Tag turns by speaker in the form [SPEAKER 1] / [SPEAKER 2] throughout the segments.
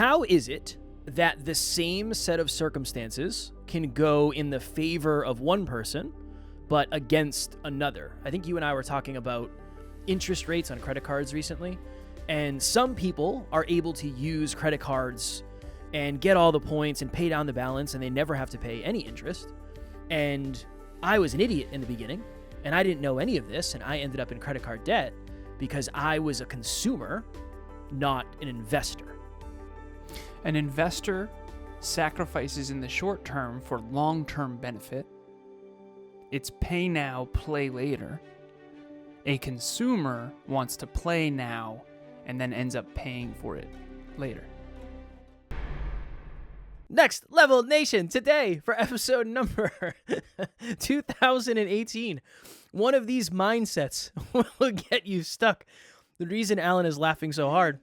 [SPEAKER 1] how is it that the same set of circumstances can go in the favor of one person, but against another? I think you and I were talking about interest rates on credit cards recently, and some people are able to use credit cards and get all the points and pay down the balance, and they never have to pay any interest. And I was an idiot in the beginning, and I didn't know any of this, and I ended up in credit card debt because I was a consumer, not an investor.
[SPEAKER 2] An investor sacrifices in the short term for long-term benefit. It's pay now, play later. A consumer wants to play now and then ends up paying for it later.
[SPEAKER 1] Next Level Nation, today for episode number 2018. One of these mindsets will get you stuck. The reason Alan is laughing so hard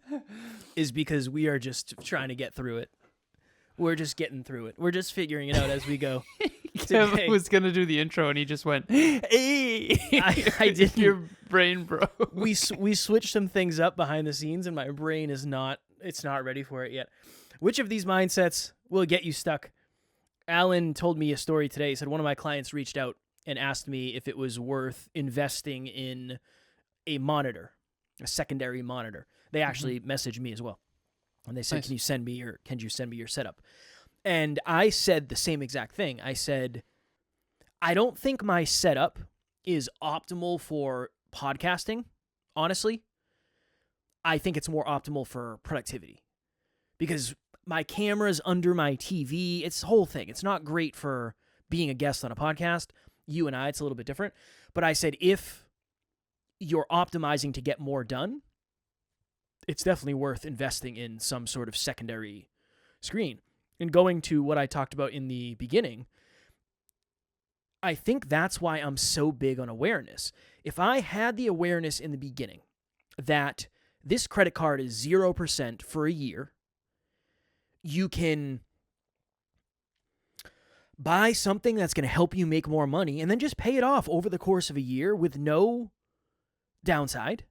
[SPEAKER 1] is because we are just trying to get through it. We're just getting through it. We're just figuring it out as we go.
[SPEAKER 2] Kev was going to do the intro and he just went, hey!
[SPEAKER 1] I didn't.
[SPEAKER 2] Your brain broke.
[SPEAKER 1] We switched some things up behind the scenes and my brain is not ready for it yet. Which of these mindsets will get you stuck? Alan told me a story today. He said one of my clients reached out and asked me if it was worth investing in a monitor, a secondary monitor. They actually messaged me as well. And they said,
[SPEAKER 2] Nice.
[SPEAKER 1] can you send me your setup? And I said the same exact thing. I said, I don't think my setup is optimal for podcasting, honestly. I think it's more optimal for productivity because my camera's under my TV. It's the whole thing. It's not great for being a guest on a podcast. You and I, it's a little bit different. But I said, if you're optimizing to get more done, it's definitely worth investing in some sort of secondary screen. And going to what I talked about in the beginning, I think that's why I'm so big on awareness. If I had the awareness in the beginning that this credit card is 0% for a year, you can buy something that's going to help you make more money and then just pay it off over the course of a year with no downside.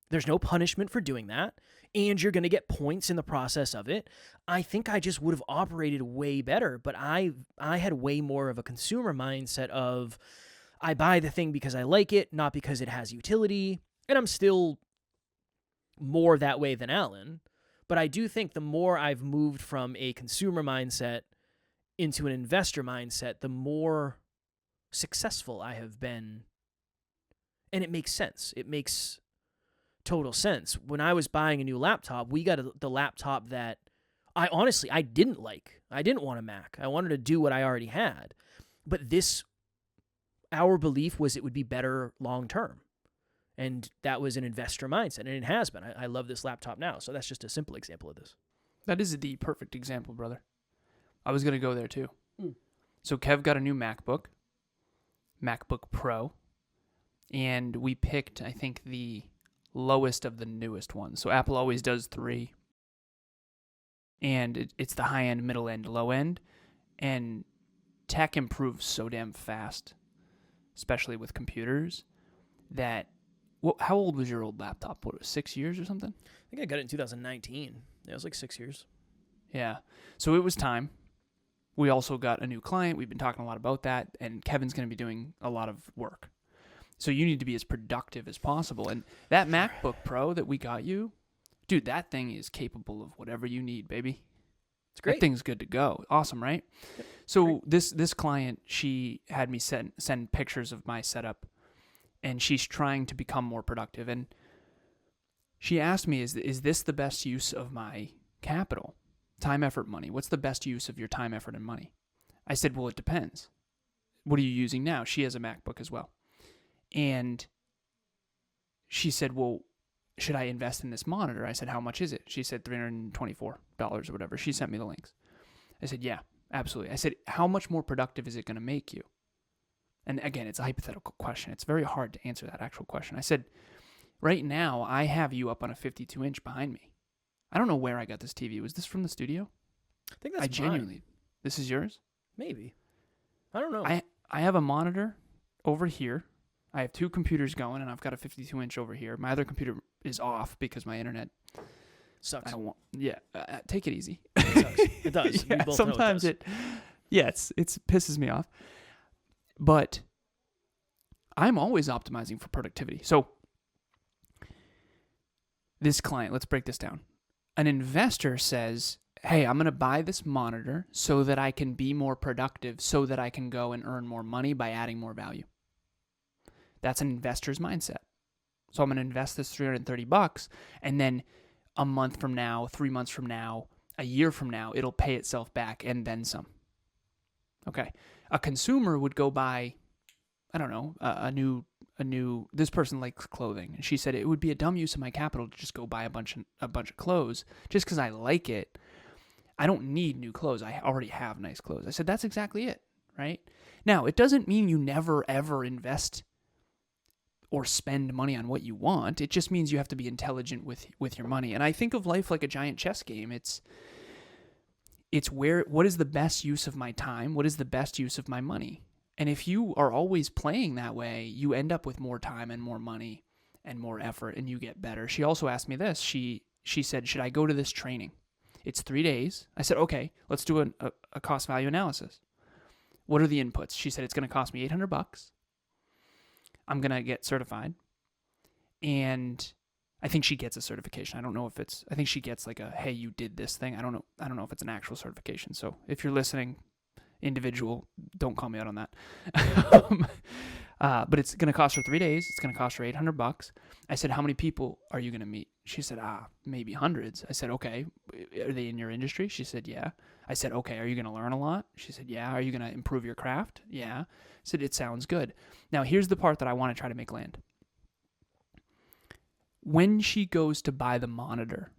[SPEAKER 1] There's no punishment for doing that, and you're going to get points in the process of it. I think I just would have operated way better, but I had way more of a consumer mindset of I buy the thing because I like it, not because it has utility, and I'm still more that way than Alan. But I do think the more I've moved from a consumer mindset into an investor mindset, the more successful I have been. And it makes sense. It makes total sense. When I was buying a new laptop, we got the laptop that I didn't like. I didn't want a Mac. I wanted to do what I already had. But our belief was it would be better long term. And that was an investor mindset, and it has been. I love this laptop now, so that's just a simple example of this.
[SPEAKER 2] That is the perfect example, brother. I was going to go there too. So Kev got a new MacBook Pro, and we picked, I think, the lowest of the newest ones. So Apple always does 3, and it's the high end, middle end, low end, and tech improves so damn fast, especially with computers, that... Well, how old was your old laptop? What, 6 years or something?
[SPEAKER 1] I think I got it in 2019. Yeah, it was like 6 years.
[SPEAKER 2] Yeah. So it was time. We also got a new client. We've been talking a lot about that, and Kevin's going to be doing a lot of work. So you need to be as productive as possible. And that MacBook Pro that we got you, dude, that thing is capable of whatever you need, baby.
[SPEAKER 1] It's great.
[SPEAKER 2] That thing's good to go. Awesome, right?
[SPEAKER 1] Yep.
[SPEAKER 2] So this client, she had me send pictures of my setup, and she's trying to become more productive. And she asked me, is this the best use of my capital? Time, effort, money. What's the best use of your time, effort, and money? I said, well, it depends. What are you using now? She has a MacBook as well. And she said, well, should I invest in this monitor? I said, how much is it? She said $324 or whatever. She sent me the links. I said, yeah, absolutely. I said, how much more productive is it going to make you? And again, it's a hypothetical question. It's very hard to answer that actual question. I said, right now, I have you up on a 52-inch behind me. I don't know where I got this TV. Was this from the studio?
[SPEAKER 1] I think that's mine.
[SPEAKER 2] This is yours?
[SPEAKER 1] Maybe. I don't know.
[SPEAKER 2] I have a monitor over here. I have 2 computers going, and I've got a 52-inch over here. My other computer is off because my internet
[SPEAKER 1] Sucks.
[SPEAKER 2] I don't want. Yeah, take it easy.
[SPEAKER 1] It sucks. It does.
[SPEAKER 2] Yeah,
[SPEAKER 1] We both
[SPEAKER 2] sometimes
[SPEAKER 1] know it does.
[SPEAKER 2] it pisses me off. But I'm always optimizing for productivity. So this client, let's break this down. An investor says, hey, I'm going to buy this monitor so that I can be more productive, so that I can go and earn more money by adding more value. That's an investor's mindset. So I'm going to invest this $330, and then a month from now, 3 months from now, a year from now, it'll pay itself back and then some. Okay. A consumer would go buy, I don't know, a new, this person likes clothing. And she said it would be a dumb use of my capital to just go buy a bunch of clothes just because I like it. I don't need new clothes. I already have nice clothes. I said, that's exactly it, right? Now, it doesn't mean you never, ever invest or spend money on what you want. It just means you have to be intelligent with your money. And I think of life like a giant chess game. It's what is the best use of my time? What is the best use of my money? And if you are always playing that way, you end up with more time and more money and more effort, and you get better. She also asked me this. She said, should I go to this training? It's 3 days. I said, okay, let's do a cost value analysis. What are the inputs? She said, it's going to cost me $800. I'm going to get certified. And I think she gets a certification. I think she gets like a, hey, you did this thing. I don't know if it's an actual certification. So if you're listening, individual, don't call me out on that. But it's going to cost her 3 days. It's going to cost her $800. I said, how many people are you going to meet? She said, maybe hundreds. I said, okay, are they in your industry? She said, yeah. I said, okay, are you going to learn a lot? She said, yeah. Are you going to improve your craft? Yeah. I said, it sounds good. Now, here's the part that I want to try to make land. When she goes to buy the monitor,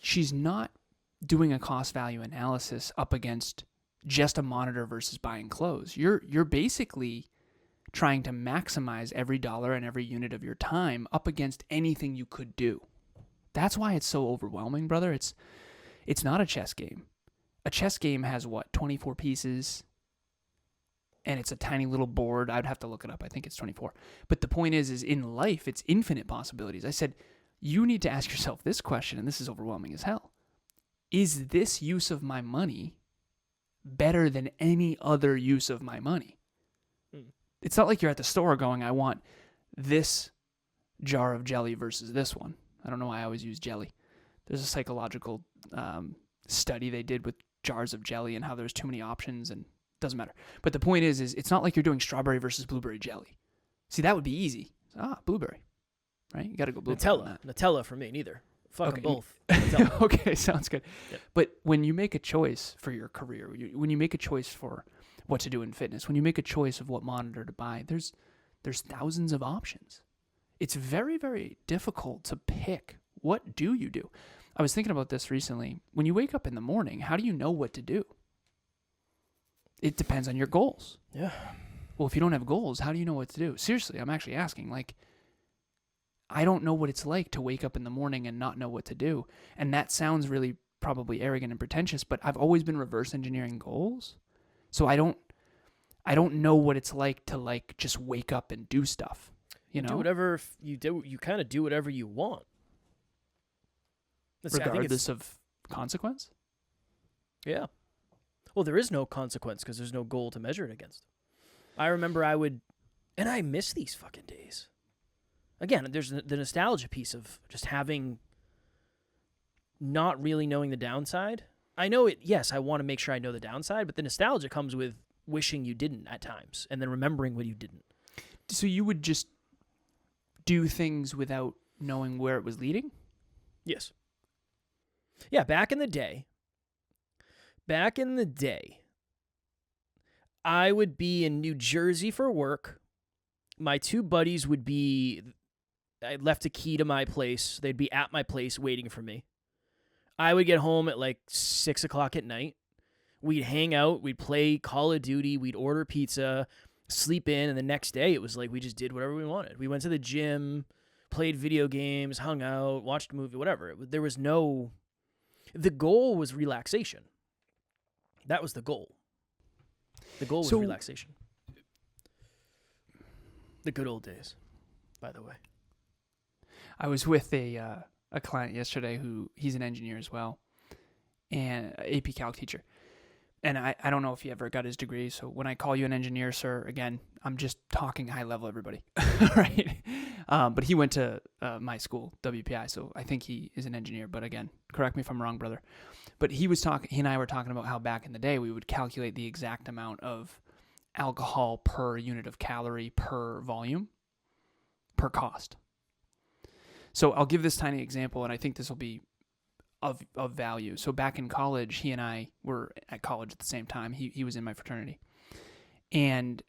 [SPEAKER 2] she's not doing a cost value analysis up against just a monitor versus buying clothes. You're basically trying to maximize every dollar and every unit of your time up against anything you could do. That's why it's so overwhelming, brother. It's not a chess game. A chess game has 24 pieces, and it's a tiny little board. I'd have to look it up. I think it's 24. But the point is in life, it's infinite possibilities. I said, you need to ask yourself this question, and this is overwhelming as hell. Is this use of my money better than any other use of my money? It's not like you're at the store going, I want this jar of jelly versus this one. I don't know why I always use jelly. There's a psychological study they did with jars of jelly and how there's too many options, and it doesn't matter. But the point is it's not like you're doing strawberry versus blueberry jelly. See, that would be easy. Blueberry, right? You got to go blueberry.
[SPEAKER 1] Nutella for me, neither. Fuck them both.
[SPEAKER 2] Okay, sounds good. Yep. But when you make a choice for your career, when you make a choice for what to do in fitness, when you make a choice of what monitor to buy, there's thousands of options. It's very, very difficult to pick. What do you do? I was thinking about this recently. When you wake up in the morning, how do you know what to do? It depends on your goals.
[SPEAKER 1] Yeah.
[SPEAKER 2] Well, if you don't have goals, how do you know what to do? Seriously, I'm actually asking. I don't know what it's like to wake up in the morning and not know what to do. And that sounds really probably arrogant and pretentious, but I've always been reverse engineering goals. So I don't know what it's like to just wake up and do stuff. You know?
[SPEAKER 1] Do whatever you do. You kind of do whatever you want.
[SPEAKER 2] Regardless of consequence?
[SPEAKER 1] Yeah. Well, there is no consequence because there's no goal to measure it against. I remember and I miss these fucking days. Again, there's the nostalgia piece of just not really knowing the downside. I know it, yes, I want to make sure I know the downside, but the nostalgia comes with wishing you didn't at times and then remembering what you didn't.
[SPEAKER 2] So you would just do things without knowing where it was leading?
[SPEAKER 1] Yes. Yeah, back in the day, I would be in New Jersey for work. My two buddies I left a key to my place. They'd be at my place waiting for me. I would get home at 6 o'clock at night. We'd hang out. We'd play Call of Duty. We'd order pizza, sleep in. And the next day, it was we just did whatever we wanted. We went to the gym, played video games, hung out, watched a movie, whatever. There was the goal was relaxation. That was the goal. The goal was relaxation. The good old days, by the way.
[SPEAKER 2] I was with a a client yesterday who he's an engineer as well and AP Calc teacher. And I don't know if he ever got his degree. So when I call you an engineer, sir, again, I'm just talking high level, everybody. Right. But he went to my school, WPI. So I think he is an engineer. But again, correct me if I'm wrong, brother. But he and I were talking about how back in the day, we would calculate the exact amount of alcohol per unit of calorie per volume per cost. So I'll give this tiny example, and I think this will be of value. So back in college, he and I were at college at the same time. He was in my fraternity. And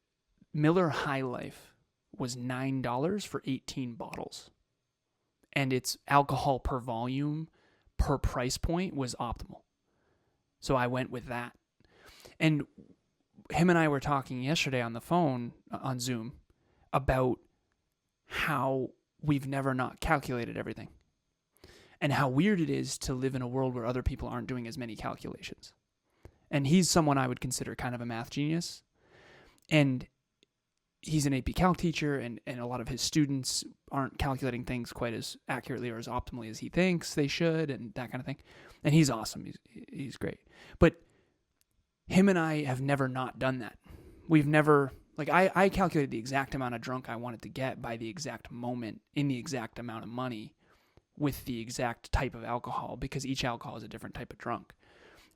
[SPEAKER 2] Miller High Life was $9 for 18 bottles. And its alcohol per volume per price point was optimal. So I went with that. And him and I were talking yesterday on the phone, on Zoom, about how we've never not calculated everything. And how weird it is to live in a world where other people aren't doing as many calculations. And he's someone I would consider kind of a math genius. And he's an AP Calc teacher, and a lot of his students aren't calculating things quite as accurately or as optimally as he thinks they should, and that kind of thing. And he's awesome. He's great. But him and I have never not done that. We've never, like, I calculated the exact amount of drunk I wanted to get by the exact moment in the exact amount of money with the exact type of alcohol, because each alcohol is a different type of drunk.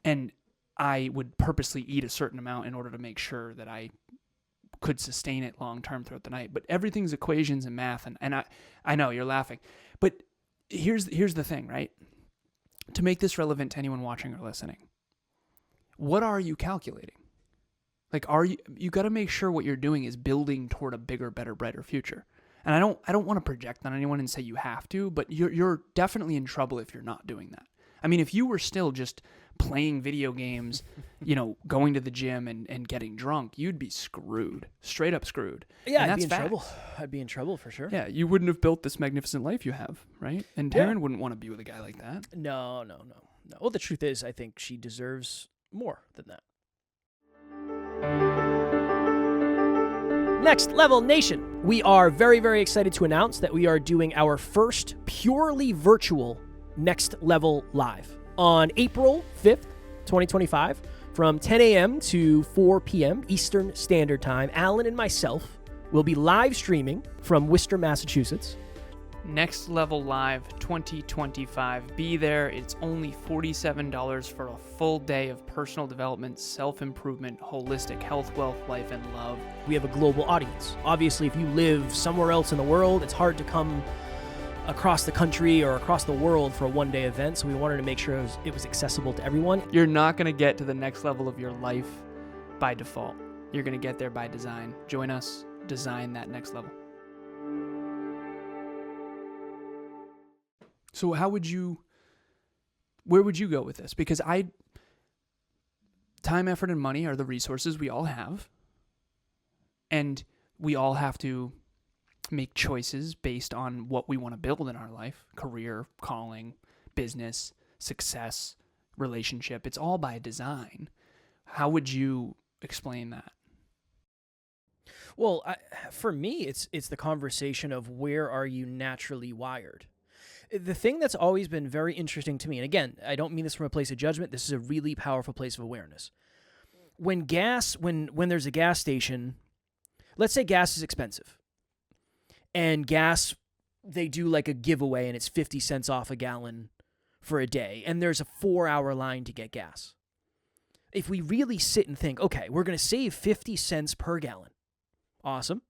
[SPEAKER 2] And I would purposely eat a certain amount in order to make sure that I could sustain it long term throughout the night. But everything's equations and math, and I know you're laughing. But here's the thing, right? To make this relevant to anyone watching or listening, what are you calculating? Like, you got to make sure what you're doing is building toward a bigger, better, brighter future. And I don't want to project on anyone and say you have to, but you're definitely in trouble if you're not doing that. I mean, if you were still just playing video games, going to the gym and getting drunk, you'd be screwed, straight up screwed.
[SPEAKER 1] Yeah,
[SPEAKER 2] and
[SPEAKER 1] I'd be in
[SPEAKER 2] facts.
[SPEAKER 1] trouble. I'd be in trouble for sure.
[SPEAKER 2] Yeah, you wouldn't have built this magnificent life you have, right? And Taryn wouldn't want to be with a guy like that.
[SPEAKER 1] No. Well, the truth is, I think she deserves more than that. Next Level Nation, we are very, very excited to announce that we are doing our first purely virtual Next Level Live on April 5th, 2025, from 10 a.m. to 4 p.m. Eastern Standard Time. Alan and myself will be live streaming from Worcester, Massachusetts.
[SPEAKER 2] Next Level Live 2025. Be there. It's only $47 for a full day of personal development, self-improvement, holistic health, wealth, life, and love.
[SPEAKER 1] We have a global audience. Obviously, if you live somewhere else in the world, it's hard to come across the country or across the world for a one-day event, so we wanted to make sure it was accessible to everyone.
[SPEAKER 2] You're not going to get to the next level of your life by default. You're going to get there by design. Join us. Design that next level. So where would you go with this? Because time, effort, and money are the resources we all have. And we all have to make choices based on what we want to build in our life. Career, calling, business, success, relationship. It's all by design. How would you explain that?
[SPEAKER 1] Well, for me, it's the conversation of where are you naturally wired? The thing that's always been very interesting to me, and again, I don't mean this from a place of judgment, this is a really powerful place of awareness. When there's a gas station, let's say gas is expensive, and gas, they do like a giveaway and it's 50 cents off a gallon for a day, and there's a 4-hour line to get gas. If we really sit and think, okay, we're going to save 50 cents per gallon. Awesome.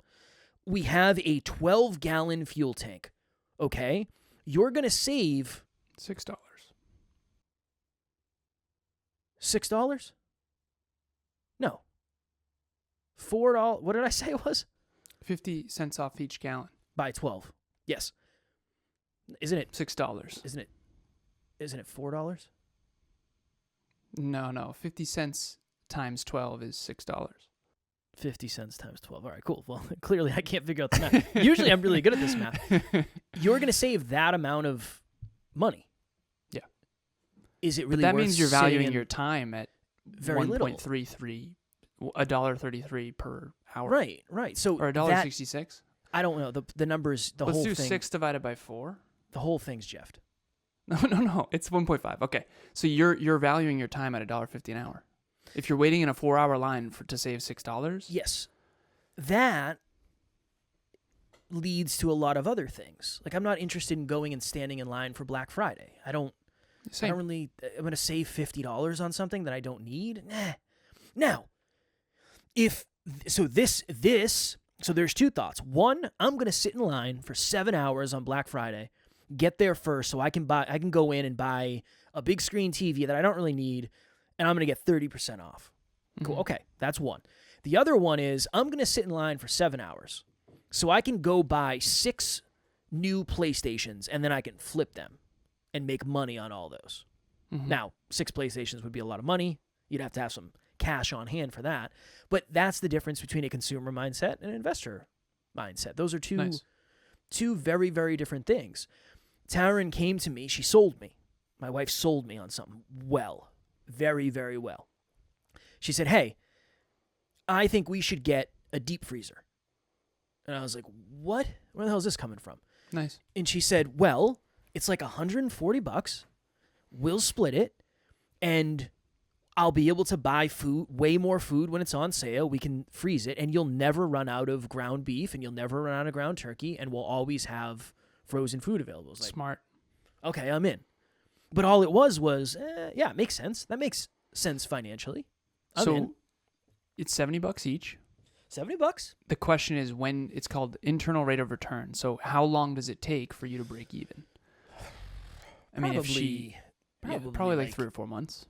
[SPEAKER 1] We have a 12-gallon fuel tank. Okay. You're going to save
[SPEAKER 2] $6.
[SPEAKER 1] $6? No. $4. What did I say it was?
[SPEAKER 2] 50 cents off each gallon.
[SPEAKER 1] By 12. Yes. Isn't it
[SPEAKER 2] $6?
[SPEAKER 1] Isn't it $4?
[SPEAKER 2] No. 50 cents times 12 is $6.
[SPEAKER 1] 50 cents times 12. All right, cool. Well, clearly I can't figure out the math. Usually I'm really good at this math. You're going to save that amount of money.
[SPEAKER 2] Yeah.
[SPEAKER 1] Is it really
[SPEAKER 2] But that
[SPEAKER 1] worth
[SPEAKER 2] means you're valuing
[SPEAKER 1] saying
[SPEAKER 2] your time at
[SPEAKER 1] very little?
[SPEAKER 2] $1.33 per hour.
[SPEAKER 1] Right. So
[SPEAKER 2] or $1.66?
[SPEAKER 1] I don't know. The numbers,
[SPEAKER 2] Let's
[SPEAKER 1] whole
[SPEAKER 2] do
[SPEAKER 1] thing.
[SPEAKER 2] 6 divided by 4.
[SPEAKER 1] The whole thing's jeffed.
[SPEAKER 2] No. It's 1.5. Okay. So you're valuing your time at $1.50 an hour. If you're waiting in a 4-hour line to save $6.
[SPEAKER 1] Yes. That leads to a lot of other things. Like, I'm not interested in going and standing in line for Black Friday. I don't really, I'm going to save $50 on something that I don't need. Nah. Now, so there's two thoughts. One, I'm going to sit in line for 7 hours on Black Friday, get there first so I can go in and buy a big screen TV that I don't really need, and I'm going to get 30% off. Cool. Okay, that's one. The other one is I'm going to sit in line for 7 hours so I can go buy 6 new PlayStations, and then I can flip them and make money on all those. Now, 6 PlayStations would be a lot of money. You'd have to have some cash on hand for that. But that's the difference between a consumer mindset and an investor mindset. Those are two very, very different things. Taryn came to me. She sold me. My wife sold me on something well. Very, very well. She said, hey, I think we should get a deep freezer. And I was like, what? Where the hell is this coming from?
[SPEAKER 2] Nice.
[SPEAKER 1] And she said, well, it's like $140. We'll split it, and I'll be able to buy way more food when it's on sale. We can freeze it, and you'll never run out of ground beef, and you'll never run out of ground turkey, and we'll always have frozen food available. Like,
[SPEAKER 2] smart.
[SPEAKER 1] Okay, I'm in. But all it was, yeah, it makes sense. That makes sense financially. I'm in.
[SPEAKER 2] It's $70 each.
[SPEAKER 1] $70?
[SPEAKER 2] The question is when it's called internal rate of return. So how long does it take for you to break even? I mean, probably like 3 or 4 months.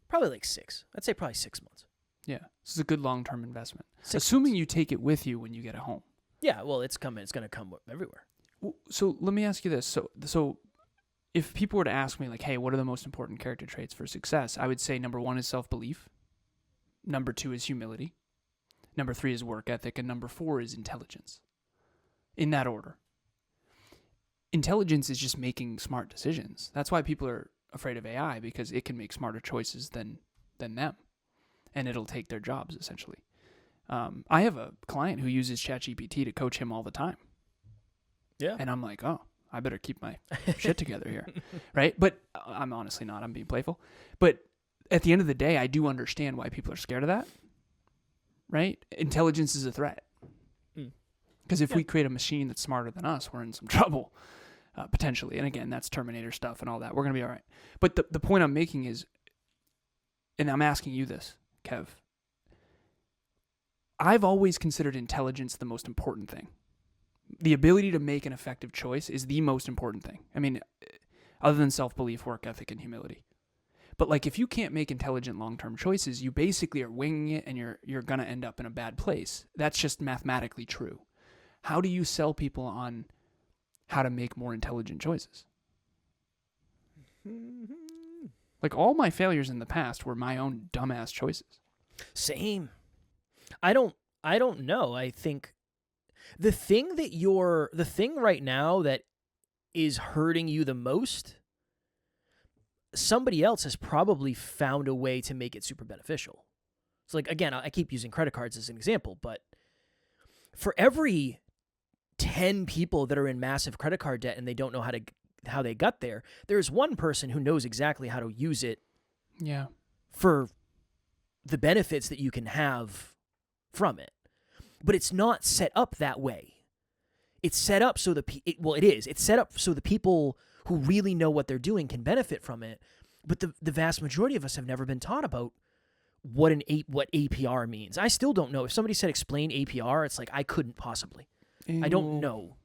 [SPEAKER 1] Probably like 6. I'd say probably 6 months.
[SPEAKER 2] Yeah, this is a good long-term investment. Assuming you take it with you when you get it home.
[SPEAKER 1] Yeah, well, it's going to come everywhere.
[SPEAKER 2] So let me ask you this. So if people were to ask me, like, hey, what are the most important character traits for success? I would say number 1 is self-belief. Number 2 is humility. Number 3 is work ethic. And number 4 is intelligence. In that order. Intelligence is just making smart decisions. That's why people are afraid of AI, because it can make smarter choices than them. And it'll take their jobs, essentially. I have a client who uses ChatGPT to coach him all the time.
[SPEAKER 1] Yeah.
[SPEAKER 2] And I'm like, oh, I better keep my shit together here. Right? But I'm honestly not. I'm being playful. But at the end of the day, I do understand why people are scared of that. Right? Intelligence is a threat. Because if we create a machine that's smarter than us, we're in some trouble, potentially. And again, that's Terminator stuff and all that. We're going to be all right. But the point I'm making is, and I'm asking you this, Kev, I've always considered intelligence the most important thing. The ability to make an effective choice is the most important thing. I mean, other than self-belief, work ethic, and humility. But like, if you can't make intelligent long-term choices, you basically are winging it, and you're going to end up in a bad place. That's just mathematically true. How do you sell people on how to make more intelligent choices? Like, all my failures in the past were my own dumbass choices.
[SPEAKER 1] Same. I don't know. I think the thing right now that is hurting you the most, somebody else has probably found a way to make it super beneficial. So, like, again, I keep using credit cards as an example, but for every 10 people that are in massive credit card debt and they don't know how they got there, there's one person who knows exactly how to use it.
[SPEAKER 2] Yeah.
[SPEAKER 1] For the benefits that you can have from it. But it's not set up that way. It's set up so it's set up so the people who really know what they're doing can benefit from it. But the vast majority of us have never been taught about what APR means. I still don't know. If somebody said explain APR, it's like I couldn't possibly. I don't know.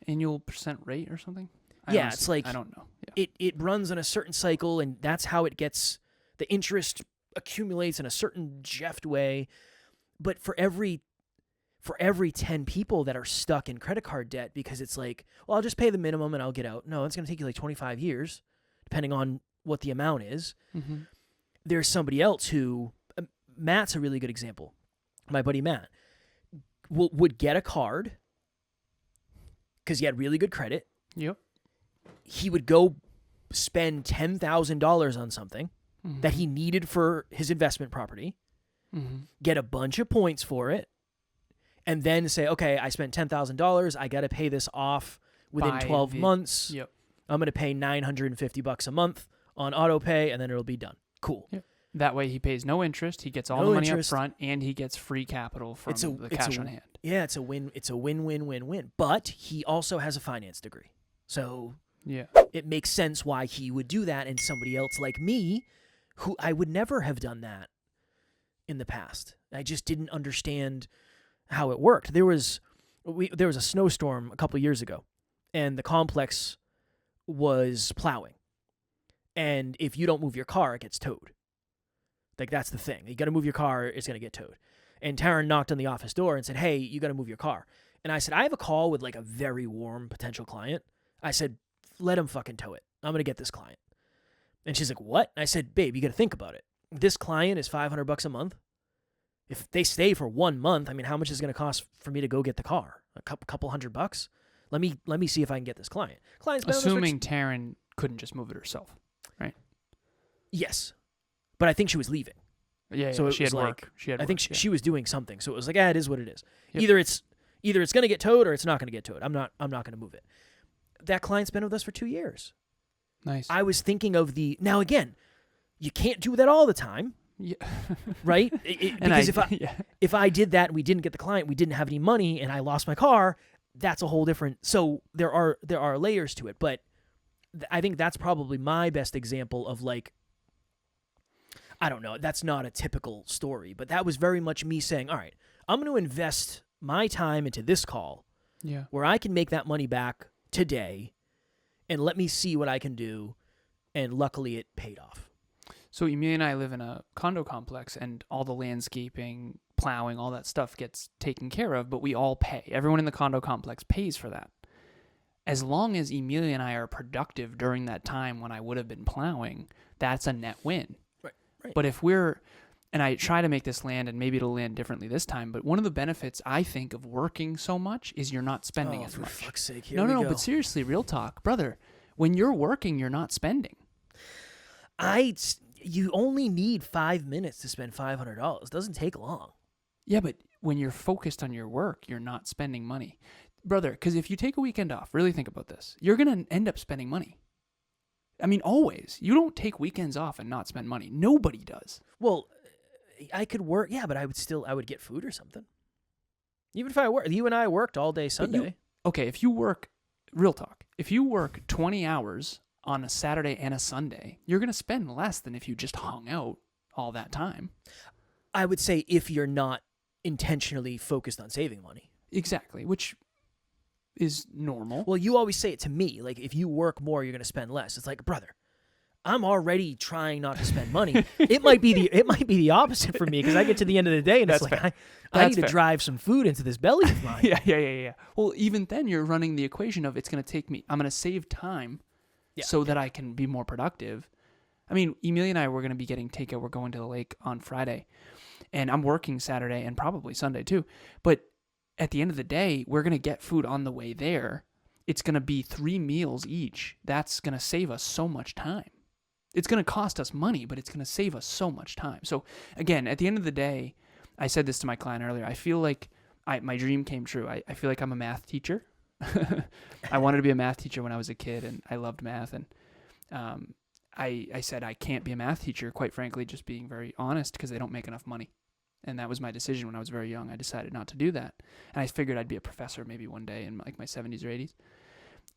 [SPEAKER 2] Annual percent rate or something?
[SPEAKER 1] It's like
[SPEAKER 2] I don't know. Yeah.
[SPEAKER 1] It runs on a certain cycle, and that's how it gets, the interest accumulates in a certain Jeft way. But for every 10 people that are stuck in credit card debt because it's like, well, I'll just pay the minimum and I'll get out. No, it's going to take you like 25 years, depending on what the amount is. Mm-hmm. There's somebody else who, Matt's a really good example. My buddy Matt would get a card because he had really good credit.
[SPEAKER 2] Yep.
[SPEAKER 1] He would go spend $10,000 on something that he needed for his investment property, get a bunch of points for it, and then say, okay, I spent $10,000. I got to pay this off within
[SPEAKER 2] buy
[SPEAKER 1] 12 months.
[SPEAKER 2] Yep.
[SPEAKER 1] I'm going to pay $950 a month on auto pay, and then it'll be done. Cool.
[SPEAKER 2] Yep. That way he pays no interest, he gets all the money up front, and he gets free capital from the cash on hand.
[SPEAKER 1] Yeah, it's a win-win-win-win. But he also has a finance degree. So
[SPEAKER 2] yeah,
[SPEAKER 1] it makes sense why he would do that, and somebody else like me, who I would never have done that in the past. I just didn't understand how it worked. There was a snowstorm a couple of years ago, and the complex was plowing. And if you don't move your car, it gets towed. Like, that's the thing. You got to move your car, it's going to get towed. And Taryn knocked on the office door and said, hey, you got to move your car. And I said, I have a call with like a very warm potential client. I said, let him fucking tow it. I'm going to get this client. And she's like, what? And I said, babe, you got to think about it. This client is $500 a month. If they stay for 1 month, I mean, how much is it going to cost for me to go get the car? A couple $100? Let me see if I can get this client. Client's been
[SPEAKER 2] assuming Taryn couldn't just move it herself, right?
[SPEAKER 1] Yes. But I think she was leaving.
[SPEAKER 2] Yeah,
[SPEAKER 1] so
[SPEAKER 2] she had work.
[SPEAKER 1] I think she was doing something. So it was like, it is what it is.
[SPEAKER 2] Yep.
[SPEAKER 1] Either it's going to get towed or it's not going to get towed. I'm not going to move it. That client's been with us for 2 years.
[SPEAKER 2] Nice.
[SPEAKER 1] I was thinking of now again, you can't do that all the time.
[SPEAKER 2] Yeah.
[SPEAKER 1] Right? Because if I did that and we didn't get the client, we didn't have any money, and I lost my car, that's a whole different. So there are layers to it. But I think that's probably my best example of like, I don't know, that's not a typical story, but that was very much me saying, all right, I'm going to invest my time into this call where I can make that money back today, and let me see what I can do. And luckily it paid off.
[SPEAKER 2] So Emilia and I live in a condo complex, and all the landscaping, plowing, all that stuff gets taken care of, but we all pay. Everyone in the condo complex pays for that. As long as Emilia and I are productive during that time when I would have been plowing, that's a net win.
[SPEAKER 1] Right.
[SPEAKER 2] But if and I try to make this land, and maybe it'll land differently this time, but one of the benefits, I think, of working so much is you're not spending as much.
[SPEAKER 1] For fuck's sake, here
[SPEAKER 2] No,
[SPEAKER 1] we go.
[SPEAKER 2] but seriously, real talk. Brother, when you're working, you're not spending.
[SPEAKER 1] You only need 5 minutes to spend $500. It doesn't take long.
[SPEAKER 2] Yeah, but when you're focused on your work, you're not spending money. Brother, because if you take a weekend off, really think about this, you're going to end up spending money. I mean, always. You don't take weekends off and not spend money. Nobody does.
[SPEAKER 1] Well, I could work, but I would get food or something. Even if I work, you and I worked all day Sunday.
[SPEAKER 2] If you work, real talk, if you work 20 hours on a Saturday and a Sunday, you're going to spend less than if you just hung out all that time.
[SPEAKER 1] I would say if you're not intentionally focused on saving money.
[SPEAKER 2] Exactly, which is normal.
[SPEAKER 1] Well, you always say it to me, like, if you work more, you're going to spend less. It's like, brother, I'm already trying not to spend money. It might be the opposite for me, because I get to the end of the day and it's like, I need to drive some food into this belly of mine.
[SPEAKER 2] Yeah. Well, even then you're running the equation of, it's going to take me, I'm going to save time that I can be more productive. I mean, Emilia and I were going to be getting takeout. We're going to the lake on Friday, and I'm working Saturday and probably Sunday too. But at the end of the day, we're going to get food on the way there. It's going to be 3 meals each. That's going to save us so much time. It's going to cost us money, but it's going to save us so much time. So again, at the end of the day, I said this to my client earlier, I feel like my dream came true. I feel like I'm a math teacher. I wanted to be a math teacher when I was a kid, and I loved math. And I said I can't be a math teacher, quite frankly, just being very honest, because they don't make enough money. And that was my decision when I was very young. I decided not to do that. And I figured I'd be a professor maybe one day in like my 70s or 80s.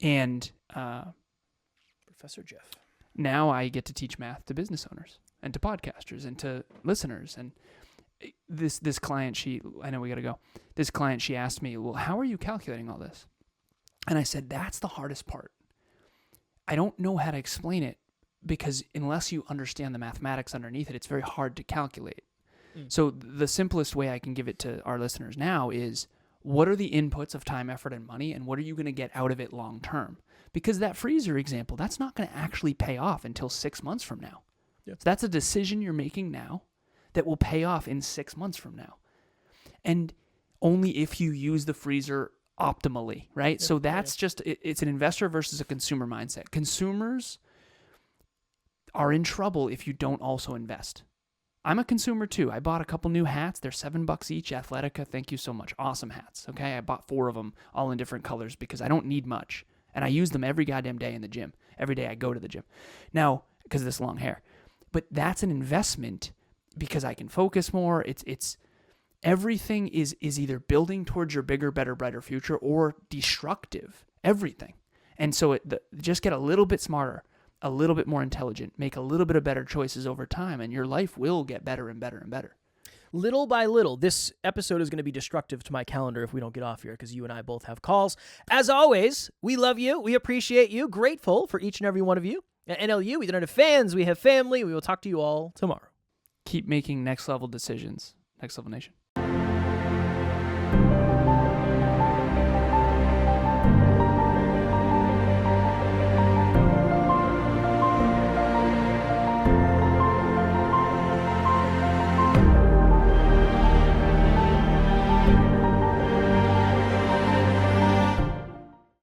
[SPEAKER 2] And
[SPEAKER 1] Professor Jeff.
[SPEAKER 2] Now I get to teach math to business owners and to podcasters and to listeners. And this client, I know we got to go. This client, she asked me, well, how are you calculating all this? And I said, that's the hardest part. I don't know how to explain it, because unless you understand the mathematics underneath it, it's very hard to calculate. So the simplest way I can give it to our listeners now is, what are the inputs of time, effort, and money, and what are you going to get out of it long term? Because that freezer example, that's not going to actually pay off until 6 months from now. Yep. So that's a decision you're making now that will pay off in 6 months from now. And only if you use the freezer optimally, right? Yep. So that's it's an investor versus a consumer mindset. Consumers are in trouble if you don't also invest. I'm a consumer too. I bought a couple new hats. They're $7 each. Athletica, thank you so much. Awesome hats. Okay, I bought 4 of them, all in different colors, because I don't need much. And I use them every goddamn day in the gym. Every day I go to the gym. Now, because of this long hair. But that's an investment because I can focus more. It's everything is either building towards your bigger, better, brighter future or destructive. Everything. And so just get a little bit smarter, a little bit more intelligent, make a little bit of better choices over time, and your life will get better and better and better.
[SPEAKER 1] Little by little, this episode is going to be destructive to my calendar if we don't get off here because you and I both have calls. As always, we love you. We appreciate you. Grateful for each and every one of you. At NLU, we don't have fans. We have family. We will talk to you all tomorrow.
[SPEAKER 2] Keep making next level decisions. Next Level Nation.